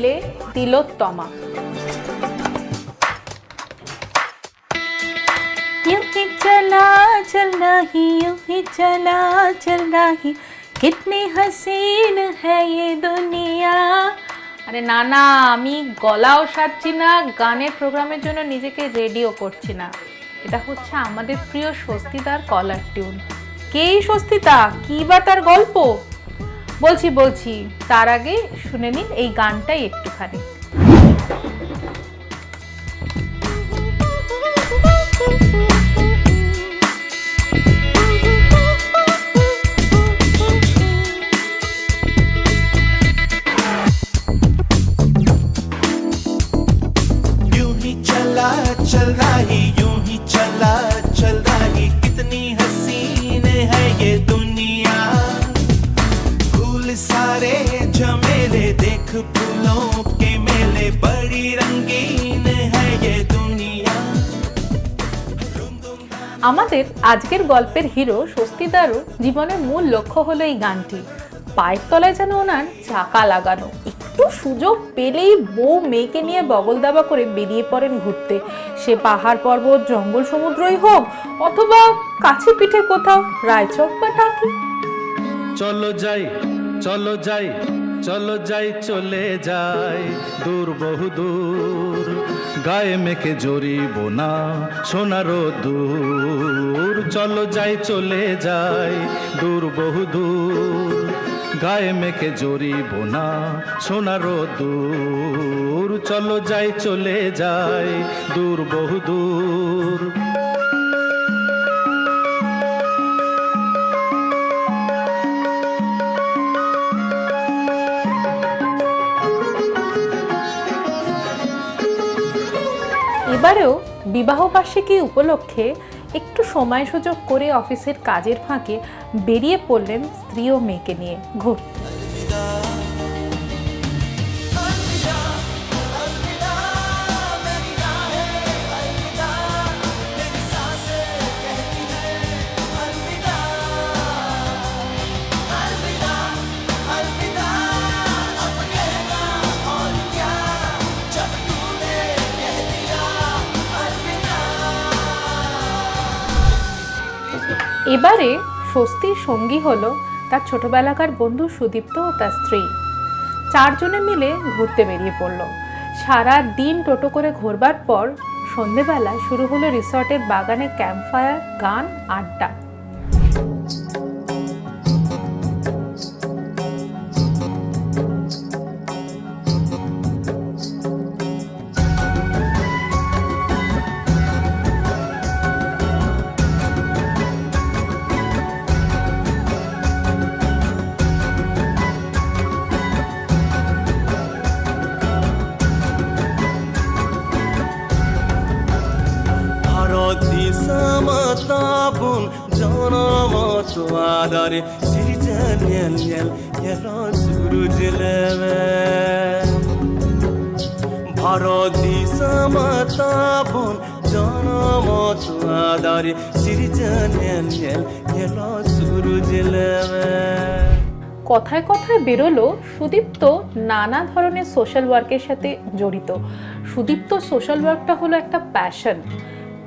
মিলে তিলোত্তমা। यूं ही चला चलना ही, यूं ही चला चलना ही, कितनी हसीन है ये दुनिया। আরে না না, আমি গলাও সাজছি না, গানের প্রোগ্রামের জন্য নিজেকে রেডিও করছি না। এটা হচ্ছে আমাদের প্রিয় স্বস্তিতার কলার টিউন। কে এই স্বস্তিতা, কি বা তার গল্প? বলছি তার আগে শুনে নিন এই গানটাই একটুখানি। चल रही यूं ही चला चल रही, कितनी हसीन है ये दुनिया। फूल सारे झमेले देख फूलों के मेले, बड़ी रंगीन है ये दुनिया। আমাদের আজকের গল্পের হিরো স্বস্তিদারও জীবনের মূল লক্ষ্য হলো এই গানটি। পায়ের তলায় যেন ওনার চাকা লাগানো। একটু সুযোগ পেলেই বউ মেয়েকে নিয়ে বগল দাবা করে বেরিয়ে পড়েন ঘুরতে। সে পাহাড় পর্বত জঙ্গল সমুদ্রই হোক, অথবা কাছে পিঠে কোথাও রায়চক বা টাকি। চলো যাই চলো যাই চলো যাই চলে যাই দূর বহু দূর, গায়ে মেখে জড়িব না সোনারো দূর। চলো যাই চলে যাই দূর বহু দূর, গায়ে মেখে জড়িব না সোনারো দূর। চলো যাই চলে যাই দূর বহু দূর। এবারেও বিবাহ বার্ষিকী উপলক্ষে একটু সময় সুযোগ করে অফিসের কাজের ফাঁকে বেরিয়ে পড়লেন স্ত্রী ও মেয়েকে নিয়ে ঘুরতে। এবারে স্বস্তির সঙ্গী হলো তার ছোটবেলাকার বন্ধু সুদীপ্ত ও তার স্ত্রী। চারজনে মিলে ঘুরতে বেরিয়ে পড়ল। সারা দিন টোটো করে ঘোরবার পর সন্ধেবেলায় শুরু হলো রিসর্টের বাগানে ক্যাম্পফায়ার, গান, আড্ডা। समतापुन जनमत आधारे सिर्जन यलो सुरुज लेवे। भारती समतापुन जनमत आधारे सिर्जन यलो सुरुज लेवे। কথায় কথায় বেরোলো সুদীপ্ত নানা ধরনের সোশ্যাল ওয়ার্কের সাথে জড়িত। সুদীপ্ত সোশ্যাল ওয়ার্কটা হলো একটা প্যাশন,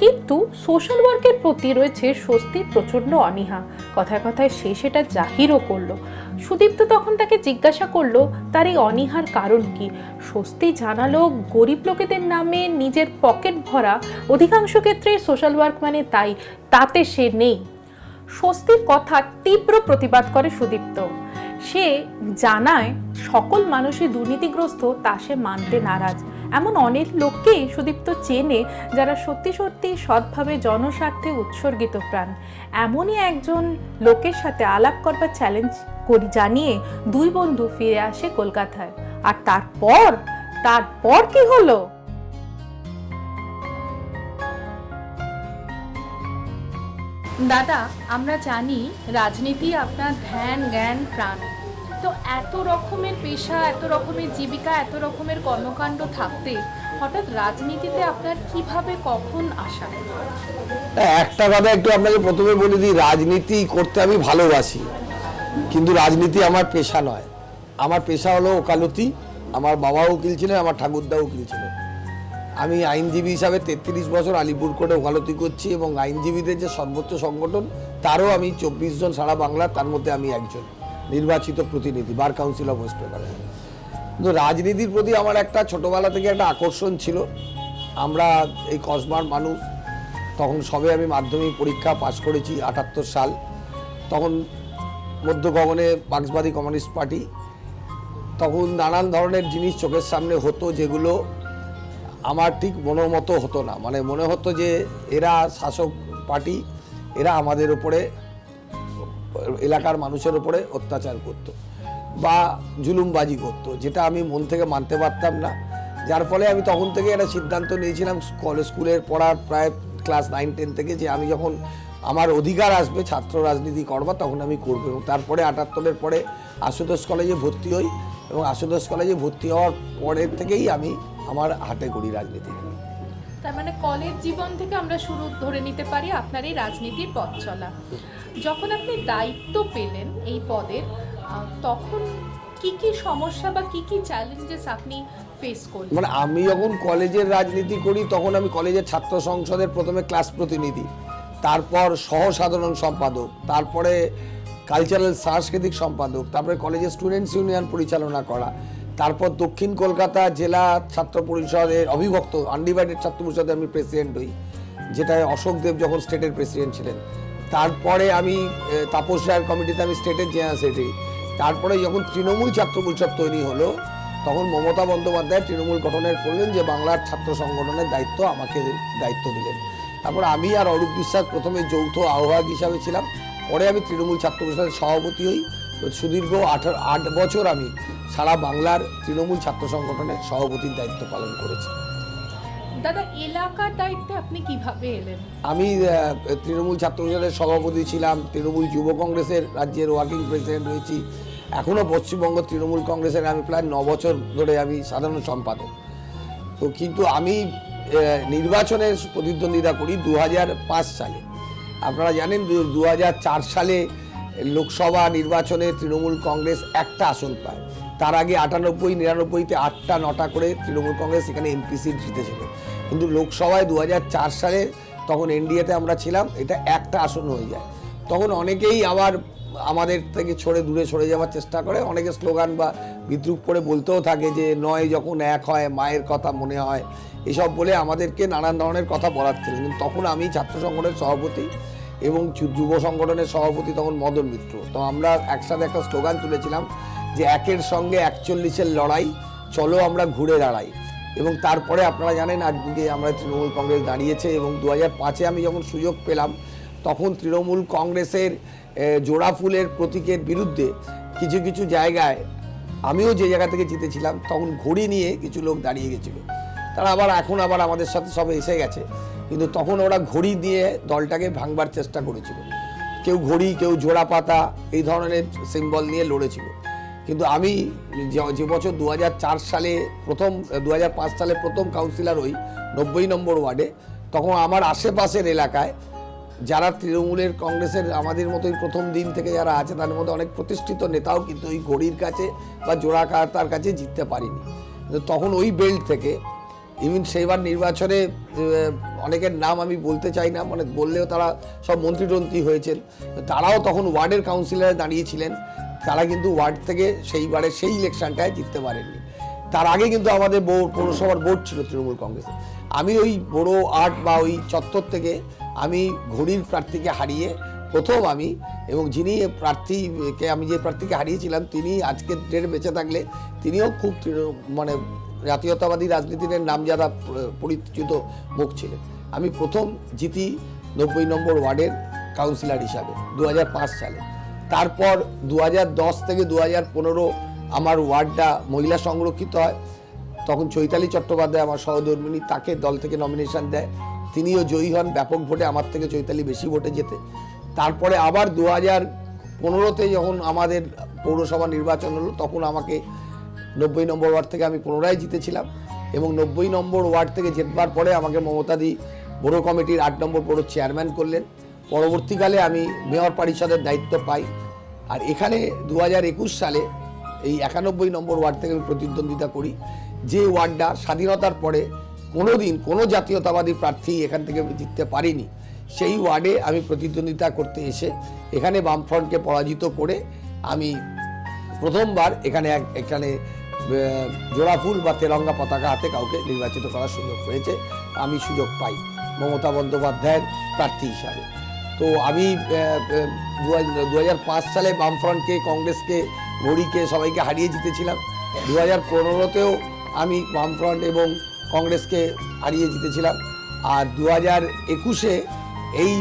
কিন্তু সোশ্যাল ওয়ার্কের প্রতি রয়েছে স্বস্তির প্রচণ্ড অনীহা। কথায় কথায় সে সেটা জাহিরও করলো। সুদীপ্ত তখন তাকে জিজ্ঞাসা করলো তার এই অনীহার কারণ কি। স্বস্তি জানালো গরিব লোকেদের নামে নিজের পকেট ভরা। অধিকাংশ ক্ষেত্রে সোশ্যাল ওয়ার্ক মানে তাই, তাতে সে নেই। স্বস্তির কথা তীব্র প্রতিবাদ করে সুদীপ্ত। সে জানায় সকল মানুষই দুর্নীতিগ্রস্ত, তা সে মানতে নারাজ। এমন অনেক লোককেই সুদীপ্ত চেনে যারা সত্যি সত্যি সৎভাবে জনস্বার্থে উৎসর্গিত প্রাণ। এমনই একজন লোকের সাথে আলাপ করবার চ্যালেঞ্জ জানিয়ে দুই বন্ধু ফিরে আসে কলকাতায়। আর তারপর কি হলো? দাদা, আমরা জানি রাজনীতি আপনার ধ্যান জ্ঞান প্রাণ, তো এত রকমের পেশা, এত রকমের জীবিকা, এত রকমের কর্মকাণ্ড থাকতে হঠাৎ রাজনীতিতে আপনার কিভাবে কখন আসা? একটা কথা একটু আপনাকে প্রথমে বলে দিই, রাজনীতি করতে আমি ভালোবাসি, কিন্তু রাজনীতি আমার পেশা নয়। আমার পেশা হলো ওকালতি, আমার বাবাও উকিল ছিলেন, আমার ঠাকুরদাও উকিল ছিলেন। আমি আইনজীবী হিসাবে 33 বছর আলিপুর কোর্টে ওকালতি করছি এবং আইনজীবীদের যে সর্বোচ্চ সংগঠন তারও আমি 24 জন সারা বাংলা, তার মধ্যে আমি একজন নির্বাচিত প্রতিনিধি bar council of West Bengal. কিন্তু রাজনীতির প্রতি আমার একটা ছোটোবেলা থেকে একটা আকর্ষণ ছিল। আমরা এই কসবার মানুষ, তখন সবে আমি মাধ্যমিক পরীক্ষা পাশ করেছি 78 সাল। তখন মধ্য গগনে মার্ক্সবাদী কমিউনিস্ট পার্টি, তখন নানান ধরনের জিনিস চোখের সামনে হতো যেগুলো আমার ঠিক মনোমতো হতো না। মানে মনে হতো যে এরা শাসক পার্টি, এরা আমাদের উপরে, এলাকার মানুষের উপরে অত্যাচার করতো বা জুলুমবাজি করতো, যেটা আমি মন থেকে মানতে পারতাম না। যার ফলে আমি তখন থেকে একটা সিদ্ধান্ত নিয়েছিলাম স্কুলের পড়ার প্রায় ক্লাস 9-10 থেকে, যে আমি যখন আমার অধিকার আসবে ছাত্র রাজনীতি করবা তখন আমি করবো। এবং তারপরে 78-এর পরে আশুতোষ কলেজে ভর্তি হই এবং আশুতোষ কলেজে ভর্তি হওয়ার পরের থেকেই আমি আমার হাতে করি রাজনীতি। তার মানে কলেজ জীবন থেকে আমরা শুরু ধরে নিতে পারি আপনার এই রাজনীতির পথ চলা। যখন আপনি দায়িত্ব পেলেন এই পদের, তখন কি কি সমস্যা বা কি কি চ্যালেঞ্জেস আপনি ফেস করলেন? মানে আমি যখন কলেজের রাজনীতি করি তখন আমি কলেজের ছাত্র সংসদের প্রথমে ক্লাস প্রতিনিধি, তারপর সহ সাধারণ সম্পাদক, তারপরে কালচারাল সাংস্কৃতিক সম্পাদক, তারপরে কলেজের স্টুডেন্টস ইউনিয়ন পরিচালনা করা, তারপর দক্ষিণ কলকাতা জেলা ছাত্র পরিষদের অবিভক্ত আনডিভাইডেড ছাত্র পরিষদে আমি প্রেসিডেন্ট হই, যেটায় অশোক দেব যখন স্টেটের প্রেসিডেন্ট ছিলেন। তারপরে আমি তাপস রায়ের কমিটিতে আমি স্টেটের জেনারেল সেক্রেটারি। তারপরে যখন তৃণমূল ছাত্র পরিষদ তৈরি হলো তখন মমতা বন্দ্যোপাধ্যায় তৃণমূল গঠনের করলেন, যে বাংলার ছাত্র সংগঠনের দায়িত্ব আমাকে দায়িত্ব দিলেন। তারপর আমি আর অরূপ বিশ্বাস প্রথমে যৌথ আহ্বায়ক হিসাবে ছিলাম, পরে আমি তৃণমূল ছাত্র পরিষদের সভাপতি হই। সুদীর্ঘ 8 বছর আমি সারা বাংলার তৃণমূল ছাত্র সংগঠনের সভাপতির দায়িত্ব পালন করেছি। দাদা, এলাকার দায়িত্বে আপনি কিভাবে এলেন? আমি তৃণমূল ছাত্র পরিষদের সভাপতি ছিলাম, তৃণমূল যুব কংগ্রেসের রাজ্যের ওয়ার্কিং প্রেসিডেন্ট হয়েছি, এখনও পশ্চিমবঙ্গ তৃণমূল কংগ্রেসের আমি প্রায় 9 বছর ধরে আমি সাধারণ সম্পাদক। তো কিন্তু আমি নির্বাচনের প্রতিদ্বন্দ্বিতা করি 2005 সালে। আপনারা জানেন 2004 সালে লোকসভা নির্বাচনে তৃণমূল কংগ্রেস একটা আসন পায়। তার আগে 98, 99-তে 8টা 9টা করে তৃণমূল কংগ্রেস এখানে এমপি সিট জিতেছিল। কিন্তু লোকসভায় 2004 সালে তখন এনডিএতে আমরা ছিলাম, এটা একটা আসন হয়ে যায়। তখন অনেকেই আবার আমাদের থেকে দূরে সরে যাওয়ার চেষ্টা করে, অনেকে স্লোগান বা বিদ্রুপ করে বলতেও থাকে যে নয় যখন এক হয় মায়ের কথা মনে হয়, এসব বলে আমাদেরকে নানান ধরনের কথা বলার ছিল। কিন্তু তখন আমি ছাত্র সংগঠনের সভাপতি এবং যুব সংগঠনের সভাপতি তখন মদন মিত্র, তো আমরা একসাথে একটা স্লোগান তুলেছিলাম যে একের সঙ্গে 41-এর লড়াই, চলো আমরা ঘুরে দাঁড়াই। এবং তারপরে আপনারা জানেন আজকে আমরা তৃণমূল কংগ্রেস দাঁড়িয়েছে। এবং 2005-এ আমি যখন সুযোগ পেলাম তখন তৃণমূল কংগ্রেসের জোড়া ফুলের প্রতীকের বিরুদ্ধে কিছু কিছু জায়গায়, আমিও যে জায়গা থেকে জিতেছিলাম, তখন ঘড়ি নিয়ে কিছু লোক দাঁড়িয়ে গেছিলো। তারা এখন আবার আমাদের সাথে সব এসে গেছে, কিন্তু তখন ওরা ঘড়ি দিয়ে দলটাকে ভাঙবার চেষ্টা করেছিল। কেউ ঘড়ি, কেউ জোড়া পাতা, এই ধরনের সিম্বল নিয়ে লড়েছিল। কিন্তু আমি যে বছর 2004 সালে 2005 সালে প্রথম কাউন্সিলর হই 90 নম্বর ওয়ার্ডে, তখন আমার আশেপাশের এলাকায় যারা তৃণমূলের কংগ্রেসের আমাদের মতোই প্রথম দিন থেকে যারা আছে, তার মধ্যে অনেক প্রতিষ্ঠিত নেতাও কিন্তু ওই ঘড়ির কাছে বা জোড়া কাটার কাছে জিততে পারিনি। কিন্তু তখন ওই বেল্ট থেকে ইভেন সেইবার নির্বাচনে অনেকের নাম আমি বলতে চাই না, মানে বললেও তারা সব মন্ত্রী হয়েছেন, তারাও তখন ওয়ার্ডের কাউন্সিলরে দাঁড়িয়েছিলেন। তারা কিন্তু ওয়ার্ড থেকে সেইবারে সেই ইলেকশনটায় জিততে পারেননি। তার আগে কিন্তু আমাদের পৌরসভার বোর্ড ছিল তৃণমূল কংগ্রেসে। আমি ওই বড় আট বা ওই চত্বর থেকে আমি ঘড়ির প্রার্থীকে হারিয়ে প্রথম আমি, এবং যিনি প্রার্থীকে আমি যে প্রার্থীকে হারিয়েছিলাম তিনি আজকের ডেটে বেঁচে থাকলে তিনিও খুব মানে জাতীয়তাবাদী রাজনীতির নামজাদা পরিচিত মুখ ছিলেন। আমি প্রথম জিতি 90 নম্বর ওয়ার্ডের কাউন্সিলর হিসাবে 2005 সালে। তারপর 2010 থেকে 2015 আমার ওয়ার্ডটা মহিলা সংরক্ষিত হয়। তখন চৈতালি চট্টোপাধ্যায় আমার সহধর্মিনী, তাকে দল থেকে নমিনেশন দেয়, তিনিও জয়ী হন ব্যাপক ভোটে, আমার থেকে চৈতালি বেশি ভোটে জেতে। তারপরে আবার 2015-তে যখন আমাদের পৌরসভা নির্বাচন হলো তখন আমাকে 90 নম্বর ওয়ার্ড থেকে আমি পুনরায় জিতেছিলাম। এবং 90 নম্বর ওয়ার্ড থেকে জেতবার পরে আমাকে মমতাদি বড় কমিটির 8 নম্বর বড় চেয়ারম্যান করলেন। পরবর্তীকালে আমি মেয়র পরিষদের দায়িত্ব পাই। আর এখানে 2021 সালে এই 91 নম্বর ওয়ার্ড থেকে আমি প্রতিদ্বন্দ্বিতা করি, যে ওয়ার্ডটা স্বাধীনতার পরে কোনোদিন কোনো জাতীয়তাবাদী প্রার্থী এখান থেকে জিততে পারিনি, সেই ওয়ার্ডে আমি প্রতিদ্বন্দ্বিতা করতে এসে এখানে বামফ্রন্টকে পরাজিত করে আমি প্রথমবার এখানে জোড়া ফুল বা তেরঙ্গা পতাকা হাতে কাউকে নির্বাচিত করার সুযোগ হয়েছে, আমি সুযোগ পাই মমতা বন্দ্যোপাধ্যায়ের প্রার্থী হিসাবে। তো আমি 2005 সালে বামফ্রন্টকে, কংগ্রেসকে, ঘড়িকে সবাইকে হারিয়ে জিতেছিলাম। 2015তেও আমি বামফ্রন্ট এবং কংগ্রেসকে হারিয়ে জিতেছিলাম। আর 2021-এ এই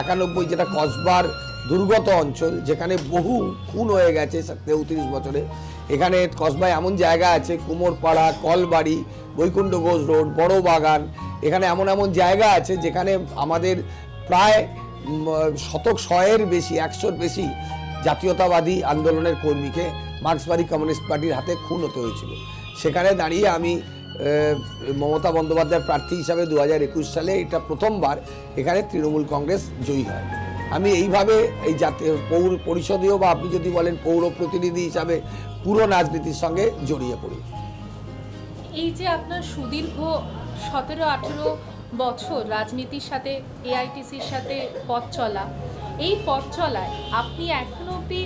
91 যেটা কসবার দুর্গত অঞ্চল, যেখানে বহু খুন হয়ে গেছে 33 বছরে, এখানে কসবায় এমন জায়গা আছে, কুমোরপাড়া, কলবাড়ি, বৈকুণ্ঠ ঘোষ রোড, বড় বাগান, এখানে এমন এমন জায়গা আছে যেখানে আমাদের প্রায় শতক 100-র বেশি জাতীয়তাবাদী আন্দোলনের কর্মীকে মার্ক্সবাদী কমিউনিস্ট পার্টির হাতে খুন হতে হয়েছিল। সেখানে দাঁড়িয়ে আমি মমতা বন্দ্যোপাধ্যায়ের প্রার্থী হিসাবে 2021 সালে এটা প্রথমবার এখানে তৃণমূল কংগ্রেস জয়ী হয়। আমি এইভাবে এই জাতীয় পরিষদীয় বা আপনি যদি বলেন পৌর প্রতিনিধি হিসাবে পুরো রাজনীতির সঙ্গে জড়িয়ে পড়ি। এই যে আপনার সুদীর্ঘ 17-18 বছর রাজনীতির সাথে, এআইটিসির সাথে পথ চলা, এই পথ চলায় আপনি এখনো অবধি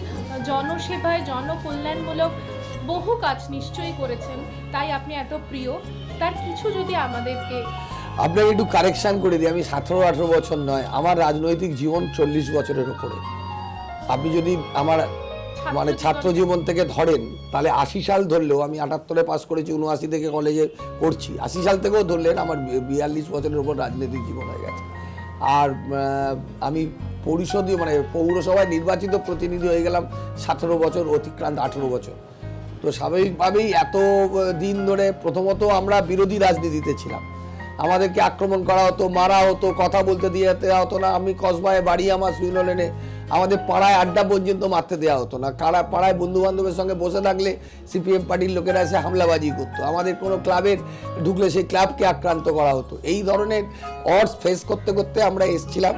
জনসেবায়, জনকল্যাণমূলক বহু কাজ নিশ্চয়ই করেছেন, তাই আপনি এত প্রিয়। তার কিছু যদি আমাদেরকে আপনাকে একটু কারেকশন করে দিই, আমি 17-18 বছর নয়, আমার রাজনৈতিক জীবন 40 বছরের উপরে। আপনি যদি আমার ছাত্র জীবন থেকে ধরেন তাহলে 80 সাল ধরলেও, আমি 78-এ পাস করেছি, 79 থেকে কলেজে পড়ছি, 80 সাল থেকেও ধরলেন আমার 42 বছরের উপর রাজনৈতিক জীবন হয়ে গেছে। আর আমি পরিষদীয় পৌরসভায় নির্বাচিত প্রতিনিধি হয়ে গেলাম 17 বছর অতিক্রান্ত 18 বছর। তো স্বাভাবিকভাবেই এত দিন ধরে প্রথমত আমরা বিরোধী রাজনীতিতে ছিলাম, আমাদেরকে আক্রমণ করা হতো, মারা হতো, কথা বলতে দিয়ে হতো না। আমি কসবায় বাড়ি আমার সুইনো লেনে, আমাদের পাড়ায় আড্ডা পর্যন্ত মারতে দেওয়া হতো না। পাড়ায় বন্ধু বান্ধবের সঙ্গে বসে থাকলে সিপিএম পার্টির লোকেরা এসে হামলাবাজি করতো, আমাদের কোনো ক্লাবের ঢুকলে সেই ক্লাবকে আক্রান্ত করা হতো। এই ধরনের অডস ফেস করতে করতে আমরা এসেছিলাম।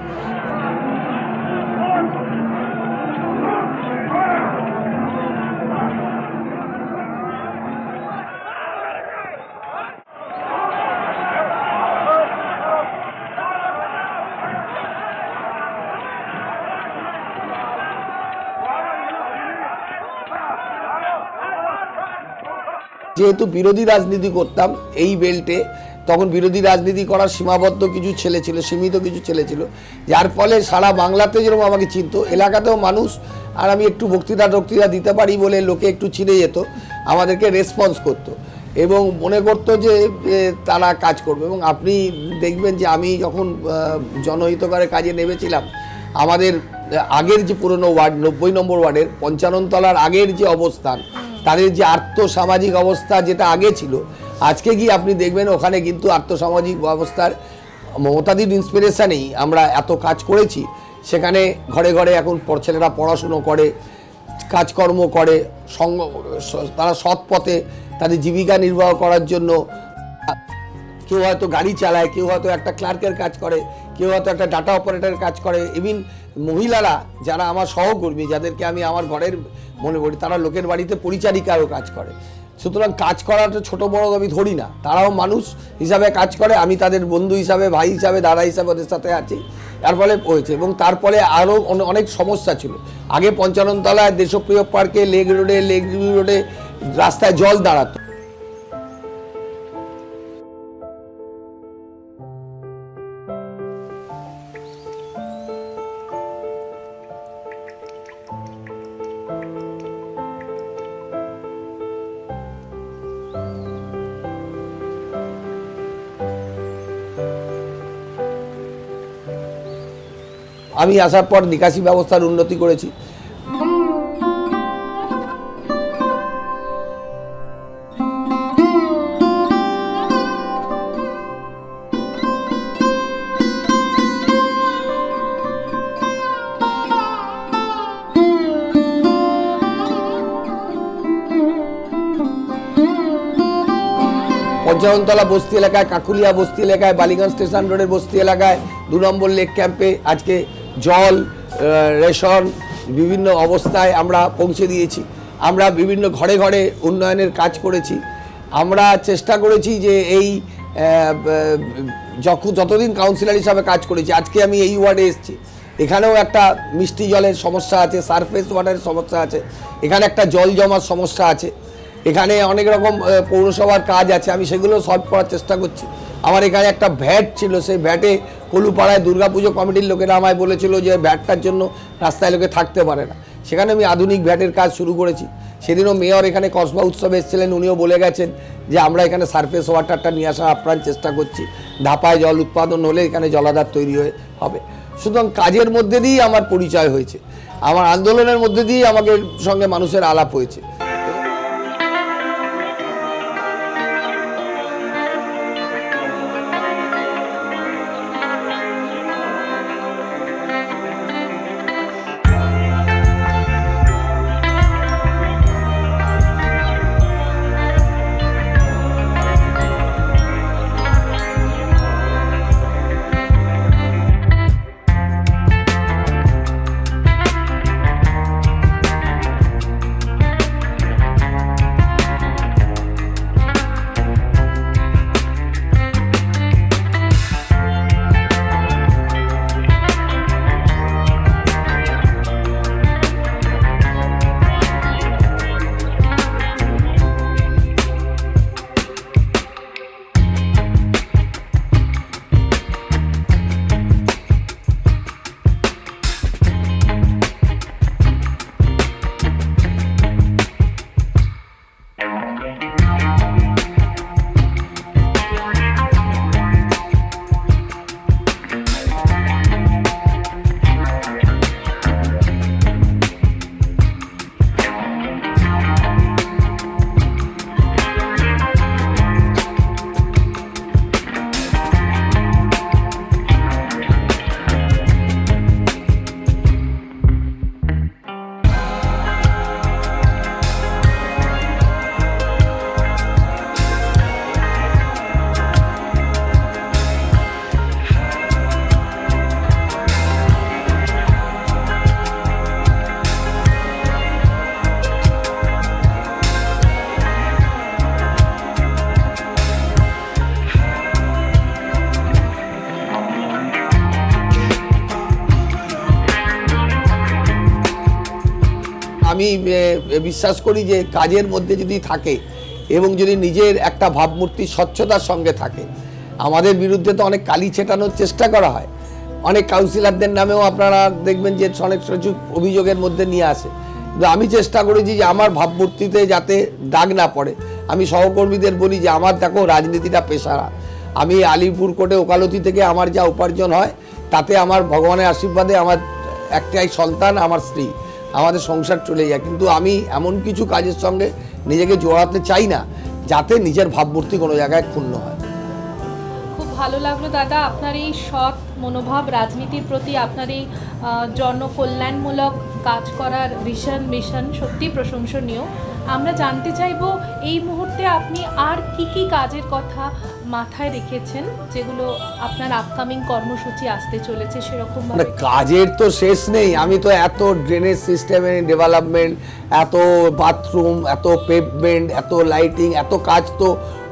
যেহেতু বিরোধী রাজনীতি করতাম এই বেল্টে, তখন বিরোধী রাজনীতি করার সীমাবদ্ধ কিছু ছেলে ছিল, সীমিত কিছু ছেলে ছিল, যার ফলে সারা বাংলাতে যেরকম আমাকে চিনত, এলাকাতেও মানুষ, আর আমি একটু বক্তৃতা দিতে পারি বলে লোকে একটু চিনে যেত, আমাদেরকে রেসপন্স করতো এবং মনে করতো যে তারা কাজ করবে। এবং আপনি দেখবেন যে আমি যখন জনহিতকরের কাজে নেমেছিলাম, আমাদের আগের যে পুরনো ওয়ার্ড 90 নম্বর ওয়ার্ডের 55 তলার আগের যে অবস্থান, তাদের যে আর্থসামাজিক অবস্থা যেটা আগে ছিল, আজকে গিয়ে আপনি দেখবেন ওখানে কিন্তু আর্থসামাজিক অবস্থার মমতাদির ইন্সপিরেশনেই আমরা এত কাজ করেছি। সেখানে ঘরে ঘরে এখন ছেলেরা পড়াশুনো করে, কাজকর্ম করে, তারা সৎ পথে তাদের জীবিকা নির্বাহ করার জন্য কেউ হয়তো গাড়ি চালায়, কেউ হয়তো একটা ক্লার্কের কাজ করে, কেউ হয়তো একটা ডাটা অপারেটরের কাজ করে। ইভিন মহিলারা যারা আমার সহকর্মী, যাদেরকে আমি আমার ঘরের মনে করি, তারা লোকের বাড়িতে পরিচারিকারও কাজ করে। সুতরাং কাজ করাটা ছোট বড় আমি ধরি না, তারাও মানুষ হিসাবে কাজ করে, আমি তাদের বন্ধু হিসাবে, ভাই হিসাবে, দাদা হিসাবে ওদের সাথে আছি, তার ফলে হয়েছে। এবং তারপরে আরও অনেক সমস্যা ছিল। আগে 55 তলায় দেশপ্রিয় পার্কে, লেক রোডে রাস্তায় জল দাঁড়াতো। আমি আসার পর নিকাশি ব্যবস্থার উন্নতি করেছি। পঞ্চাননতলা বস্তি এলাকায়, কাকুলিয়া বস্তি এলাকায়, বালিগঞ্জ স্টেশন রোডের বস্তি এলাকায় 2 নম্বর লেক ক্যাম্পে আজকে জল, রেশন বিভিন্ন অবস্থায় আমরা পৌঁছে দিয়েছি। আমরা বিভিন্ন ঘরে ঘরে উন্নয়নের কাজ করেছি। আমরা চেষ্টা করেছি যে এই যতদিন কাউন্সিলর হিসাবে কাজ করেছি, আজকে আমি এই ওয়ার্ডে এসেছি, এখানেও একটা মিষ্টি জলের সমস্যা আছে, সারফেস ওয়াটারের সমস্যা আছে, এখানে একটা জল জমার সমস্যা আছে, এখানে অনেক রকম পৌরসভার কাজ আছে, আমি সেগুলো সলভ করার চেষ্টা করছি। আমার এখানে একটা ভ্যাট ছিল, সেই ভ্যাটে কলুপাড়ায় দুর্গাপুজো কমিটির লোকেরা আমায় বলেছিল যে ভ্যাটটার জন্য রাস্তায় লোকে থাকতে পারে না, সেখানে আমি আধুনিক ভ্যাটের কাজ শুরু করেছি। সেদিনও মেয়র এখানে কসবা উৎসবে এসেছিলেন, উনিও বলে গেছেন যে আমরা এখানে সারফেস ওয়াটারটা নিয়ে আসার আপ্রাণ চেষ্টা করছি, ধাপায় জল উৎপাদন হলে এখানে জলাধার তৈরি হবে। সুতরাং কাজের মধ্যে দিয়েই আমার পরিচয় হয়েছে, আমার আন্দোলনের মধ্যে দিয়েই আমাকে সঙ্গে মানুষের আলাপ হয়েছে। আমি বিশ্বাস করি যে কাজের মধ্যে যদি থাকে এবং যদি নিজের একটা ভাবমূর্তি স্বচ্ছতার সঙ্গে থাকে, আমাদের বিরুদ্ধে তো অনেক কালি ছেটানোর চেষ্টা করা হয়, অনেক কাউন্সিলরদের নামেও আপনারা দেখবেন যে অনেক কিছু অভিযোগের মধ্যে নিয়ে আসে, কিন্তু আমি চেষ্টা করেছি যে আমার ভাবমূর্তিতে যাতে দাগ না পড়ে। আমি সহকর্মীদের বলি যে আমার দেখো রাজনীতিটা পেশারা, আমি আলিপুর কোর্টে ওকালতি থেকে আমার যা উপার্জন হয় তাতে আমার ভগবানের আশীর্বাদে আমার একটাই সন্তান, আমার স্ত্রী, আমাদের সংসার চলে যায়, কিন্তু আমি এমন কিছু কাজের সঙ্গে নিজেকে জড়াতে চাই না যাতে নিজের ভাবমূর্তি কোনো জায়গায় ক্ষুণ্ণ হয়। খুব ভালো লাগলো দাদা, আপনার এই সৎ মনোভাব, রাজনীতির প্রতি আপনার এই জনকল্যাণমূলক কাজ করার ভিশন মিশন সত্যি প্রশংসনীয়। আমরা জানতে চাইবো এই মুহূর্তে আপনি আর কি কি কাজের কথা মাথায় রেখেছেন, যেগুলো আপনার আপকামিং কর্মসূচি আসতে চলেছে সেরকম মানে কাজের তো শেষ নেই। আমি তো এত ড্রেনেজ সিস্টেমের ডেভেলপমেন্ট, এত বাথরুম, এত পেভমেন্ট, এত লাইটিং, এত কাজ তো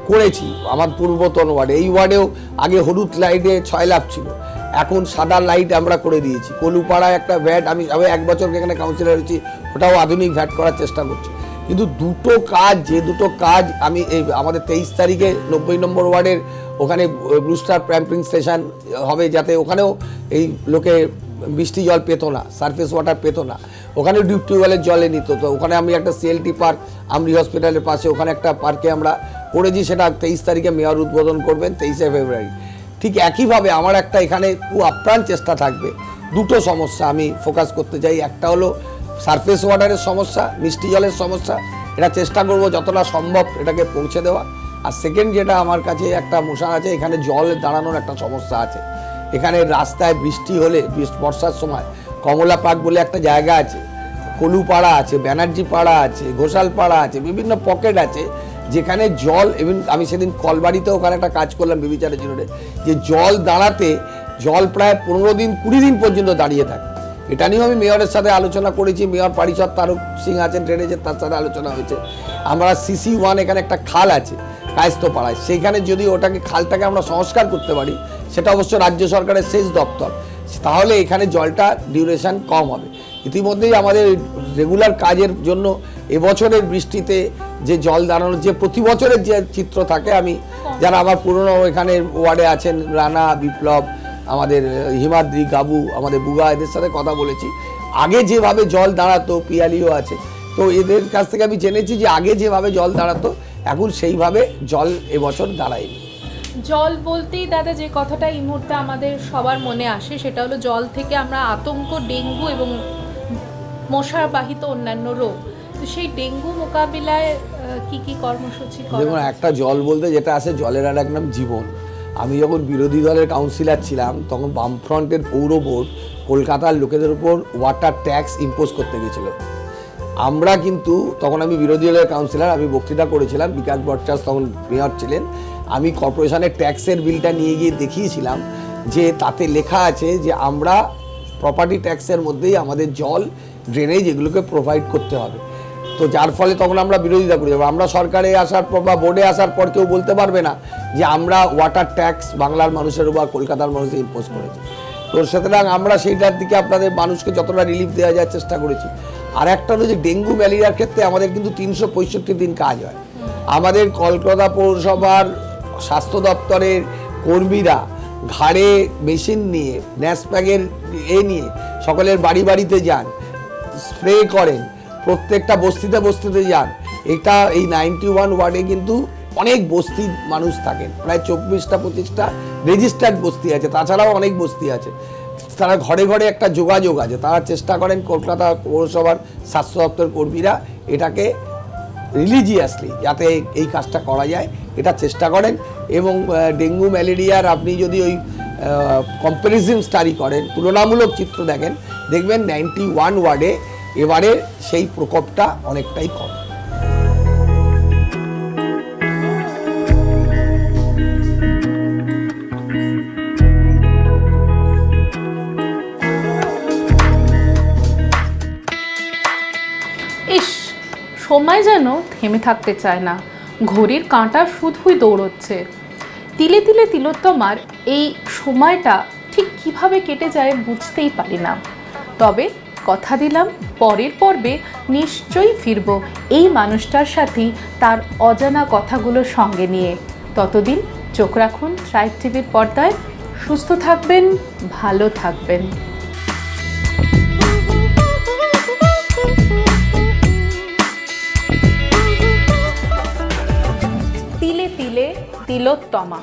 করেছি আমার পূর্বতন ওয়ার্ডে। এই ওয়ার্ডেও আগে হলুদ লাইটে 6 লাখ ছিল, এখন সাদা লাইট আমরা করে দিয়েছি। কলুপাড়ায় একটা ভ্যাট, আমি 1 বছর এখানে কাউন্সিলর হয়েছি, ওটাও আধুনিক ভ্যাট করার চেষ্টা করছি। কিন্তু দুটো কাজ আমি এই আমাদের 23 তারিখে 90 নম্বর ওয়ার্ডের ওখানে ব্লু স্টার প্যাম্পিং স্টেশন হবে, যাতে ওখানেও এই লোকে বৃষ্টি জল পেতো না, সারফেস ওয়াটার পেতো না, ওখানে টিউবওয়েলের জলে নিত। তো ওখানে আমি একটা সিএলটি পার্ক আমরি হসপিটালের পাশে ওখানে একটা পার্কে আমরা করেছি, সেটা 23 তারিখে মেয়র উদ্বোধন করবেন 23শে ফেব্রুয়ারি। ঠিক একইভাবে আমার একটা এখানে আপ্রাণ চেষ্টা থাকবে, দুটো সমস্যা আমি ফোকাস করতে চাই। একটা হলো সারফেস ওয়াটারের সমস্যা, মিষ্টি জলের সমস্যা, এটা চেষ্টা করব যতটা সম্ভব এটাকে পৌঁছে দেওয়া। আর সেকেন্ড যেটা আমার কাছে একটা মশা আছে, এখানে জল দাঁড়ানোর একটা সমস্যা আছে। এখানে রাস্তায় বৃষ্টি হলে বর্ষার সময় কমলা পার্ক বলে একটা জায়গা আছে, কলুপাড়া আছে, ব্যানার্জি পাড়া আছে, ঘোষাল পাড়া আছে, বিভিন্ন পকেট আছে যেখানে জল, এবং আমি সেদিন কলবাড়িতে ওখানে একটা কাজ করলাম বিবিচারের জন্য, যে জল দাঁড়াতে জল প্রায় 15 দিন 20 দিন পর্যন্ত দাঁড়িয়ে থাকে। এটা নিয়েও আমি মেয়রের সাথে আলোচনা করেছি, মেয়র পারিষদ তারক সিং আছেন ড্রেনেজের, তার সাথে আলোচনা হয়েছে। আমরা CC1 এখানে একটা খাল আছে কায়স্থপাড়ায়, সেইখানে যদি ওটাকে খালটাকে আমরা সংস্কার করতে পারি, সেটা অবশ্য রাজ্য সরকারের সেচ দপ্তর, তাহলে এখানে জলটা ডিউরেশন কম হবে। ইতিমধ্যেই আমাদের রেগুলার কাজের জন্য এবছরের বৃষ্টিতে যে জল দাঁড়ানোর যে প্রতি বছরের যে চিত্র থাকে, আমি যারা আমার পুরনো এখানে ওয়ার্ডে আছেন, রানা, বিপ্লব, আমাদের হিমাদ্রি, গাবু, আমাদের বুগা, এদের সাথে কথা বলেছি। আগে যেভাবে জল দাঁড়াতো, পিয়ালিও আছে, তো এদের কাছ থেকে আমি জেনেছি যে আগে যেভাবে জল দাঁড়াতো এখন সেইভাবে জল এবছর দাঁড়ায়নি। জল বলতেই দাদা যে কথাটা এই মুহূর্তে আমাদের সবার মনে আসে সেটা হলো জল থেকে আমরা আতঙ্ক, ডেঙ্গু এবং মশাবাহিত অন্যান্য রোগ। তো সেই ডেঙ্গু মোকাবিলায় কি কি কর্মসূচি করা দেখুন, একটা জল বলতে যেটা আসে, জলের আর এক নাম জীবন। আমি যখন বিরোধী দলের কাউন্সিলর ছিলাম তখন বামফ্রন্টের পৌর বোর্ড কলকাতার লোকেদের উপর ওয়াটার ট্যাক্স ইম্পোজ করতে গেছিল। আমরা কিন্তু তখন, আমি বিরোধী দলের কাউন্সিলর, আমি বক্তৃতা করেছিলাম, বিকাশ ভট্টাচার্য তখন মেয়র ছিলেন। আমি কর্পোরেশনের ট্যাক্সের বিলটা নিয়ে গিয়ে দেখিয়েছিলাম যে তাতে লেখা আছে যে আমরা প্রপার্টি ট্যাক্সের মধ্যেই আমাদের জল, ড্রেনেজ এগুলোকে প্রোভাইড করতে হবে। তো যার ফলে তখন আমরা বিরোধিতা করে যাবো। আমরা সরকারে আসার পর বা বোর্ডে আসার পর কেউ বলতে পারবে না যে আমরা ওয়াটার ট্যাক্স বাংলার মানুষের বা কলকাতার মানুষের ইম্পোজ করেছি। তো সুতরাং আমরা সেইটার দিকে আপনাদের মানুষকে যতটা রিলিফ দেওয়া যায় চেষ্টা করেছি। আর একটা হলো যে ডেঙ্গু ম্যালেরিয়ার ক্ষেত্রে আমাদের কিন্তু 365 দিন কাজ হয়। আমাদের কলকাতা পৌরসভার স্বাস্থ্য দপ্তরের কর্মীরা ঘাড়ে মেশিন নিয়ে, ন্যাসপ্যাগের নিয়ে সকলের বাড়ি বাড়িতে যান, স্প্রে করেন, প্রত্যেকটা বস্তিতে বস্তিতে যান। এটা এই 91 ওয়ার্ডে কিন্তু অনেক বস্তির মানুষ থাকেন, প্রায় 24টা-25টা রেজিস্টার্ড বস্তি আছে, তাছাড়াও অনেক বস্তি আছে। তারা ঘরে ঘরে একটা যোগাযোগ আছে, তারা চেষ্টা করেন, কলকাতা পৌরসভার স্বাস্থ্য দপ্তর কর্মীরা এটাকে রিলিজিয়াসলি যাতে এই কাজটা করা যায় এটা চেষ্টা করেন। এবং ডেঙ্গু ম্যালেরিয়ার আপনি যদি ওই কম্প্যারিজন স্টাডি করেন, তুলনামূলক চিত্র দেখেন, দেখবেন 91 ওয়ার্ডে এবারে সেই প্রকোপটা অনেকটাই কম। ইস, সময় যেন থেমে থাকতে চায় না, ঘড়ির কাঁটা শুধুই দৌড়চ্ছে। তিলে তিলে তিলোত্তমার এই সময়টা ঠিক কিভাবে কেটে যায় বুঝতেই পারি না। তবে কথা দিলাম, পরের পর্বে নিশ্চয়ই ফিরব এই মানুষটার সাথেই, তার অজানা কথাগুলো সঙ্গে নিয়ে। ততদিন চোখ রাখুন ট্রাইব টিভির পর্দায়। সুস্থ থাকবেন, ভালো থাকবেন। তিলে তিলে তিলোত্তমা।